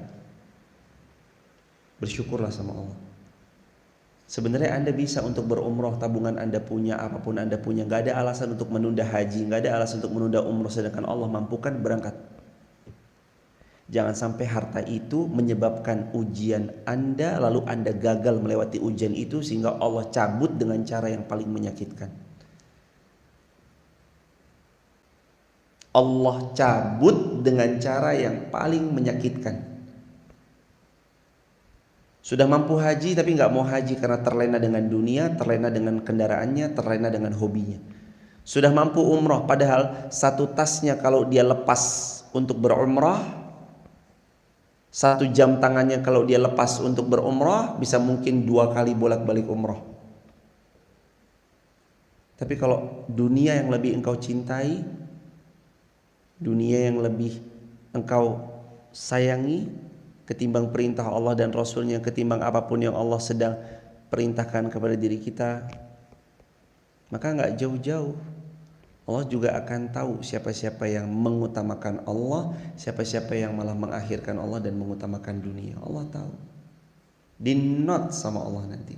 Speaker 1: Bersyukurlah sama Allah. Sebenarnya Anda bisa untuk berumroh, tabungan Anda punya, apapun Anda punya, gak ada alasan untuk menunda haji, gak ada alasan untuk menunda umroh, sedangkan Allah mampukan, berangkat. Jangan sampai harta itu menyebabkan ujian Anda, lalu Anda gagal melewati ujian itu sehingga Allah cabut dengan cara yang paling menyakitkan. Allah cabut dengan cara yang paling menyakitkan. Sudah mampu haji tapi nggak mau haji karena terlena dengan dunia, terlena dengan kendaraannya, terlena dengan hobinya. Sudah mampu umroh padahal satu tasnya kalau dia lepas untuk berumrah, 1 jam tangannya kalau dia lepas untuk berumrah bisa mungkin 2 kali bolak-balik umroh. Tapi kalau dunia yang lebih engkau cintai, dunia yang lebih engkau sayangi ketimbang perintah Allah dan Rasulnya, ketimbang apapun yang Allah sedang perintahkan kepada diri kita, maka nggak jauh-jauh Allah juga akan tahu siapa-siapa yang mengutamakan Allah, siapa-siapa yang malah mengakhirkan Allah dan mengutamakan dunia. Allah tahu, di not sama Allah nanti.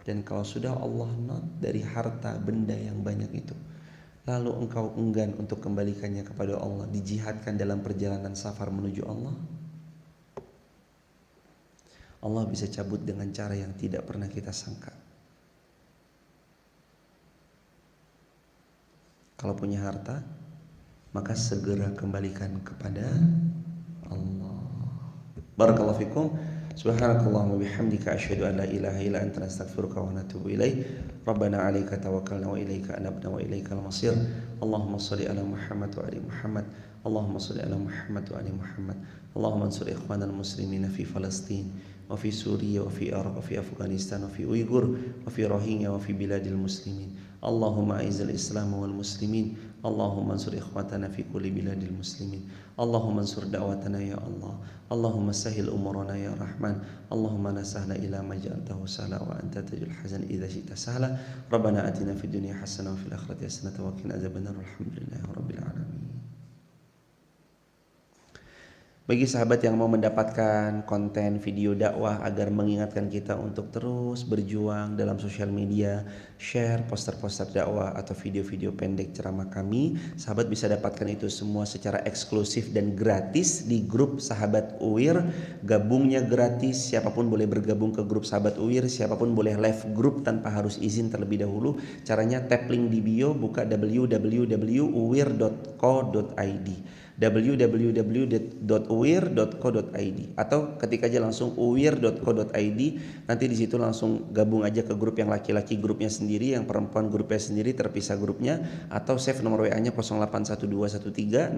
Speaker 1: Dan kalau sudah Allah not dari harta benda yang banyak itu, lalu engkau enggan untuk kembalikannya kepada Allah, dijihadkan dalam perjalanan safar menuju Allah, Allah bisa cabut dengan cara yang tidak pernah kita sangka. Kalau punya harta, maka segera kembalikan kepada Allah. Barakallahu fikum. Subhanakallahumma bihamdika asyhadu an la ilaha illa anta astaghfiruka wa atubu ilaik. Rabbana 'alaika tawakkalna wa ilaika anabna wa ilaikal masir. Allahumma shalli ala Muhammad wa ali Muhammad. Allahumma salli ala Muhammad wa ali Muhammad. Allahumma ansur ikhwanal muslimina fi Palestin wa fi Suriya wa fi Iraq wa fi Afghanistan wa fi Uyghur wa fi Rohingya wa fi biladil muslimin. Allahumma a'izzal Islam wal muslimin. Allahumma ansur ikhwatana fi kulli biladil muslimin. Allahumma ansur da'watana ya Allah. Allahumma sahil umurana ya Rahman. Allahumma nasahna ila ma ja'altahu sahla wa anta tajul hazan idza syi'ta sahla. Rabbana atina fid dunya hasanah wa fil akhirati hasanah wa qina adzabannar. Alhamdulillahi rabbil alamin. Bagi sahabat yang mau mendapatkan konten video dakwah agar mengingatkan kita untuk terus berjuang dalam sosial media, share poster-poster dakwah atau video-video pendek ceramah kami, sahabat bisa dapatkan itu semua secara eksklusif dan gratis di grup Sahabat UIR. Gabungnya gratis, siapapun boleh bergabung ke grup Sahabat UIR, siapapun boleh live grup tanpa harus izin terlebih dahulu. Caranya tap link di bio, buka www.uir.co.id www.uir.co.id atau ketik aja langsung uir.co.id. Nanti di situ langsung gabung aja ke grup yang laki-laki grupnya sendiri, yang perempuan grupnya sendiri, terpisah grupnya, atau save nomor WA-nya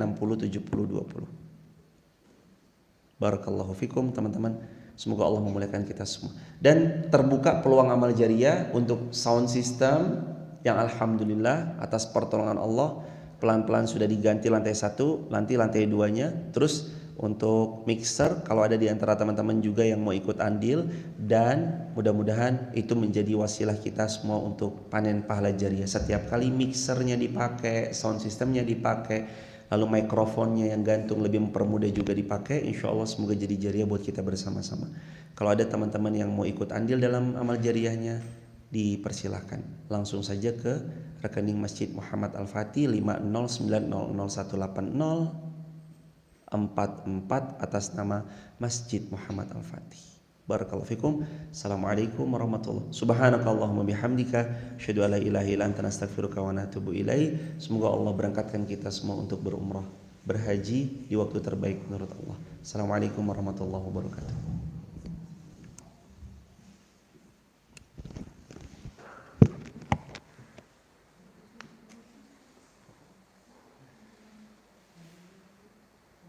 Speaker 1: 081213607020. Barakallahu fikum teman-teman. Semoga Allah memuliakan kita semua. Dan terbuka peluang amal jariah untuk sound system yang alhamdulillah atas pertolongan Allah pelan-pelan sudah diganti lantai 1, nanti lantai 2-nya. Terus untuk mixer kalau ada di antara teman-teman juga yang mau ikut andil, dan mudah-mudahan itu menjadi wasilah kita semua untuk panen pahala jariah. Setiap kali mixernya dipakai, sound systemnya dipakai, lalu mikrofonnya yang gantung lebih mempermudah juga dipakai, insya Allah semoga jadi jariah buat kita bersama-sama. Kalau ada teman-teman yang mau ikut andil dalam amal jariahnya, dipersilahkan langsung saja ke rekening Masjid Muhammad Al-Fatih 509001044 atas nama Masjid Muhammad Al-Fatih. Barakallahu fikum. Assalamualaikum warahmatullahi wabarakatuh. Subhanakallahumma bihamdika asyhadu an la ilaha illa anta astaghfiruka wa atubu ilaik. Semoga Allah berangkatkan kita semua untuk berumrah, berhaji di waktu terbaik menurut Allah. Assalamualaikum warahmatullahi wabarakatuh.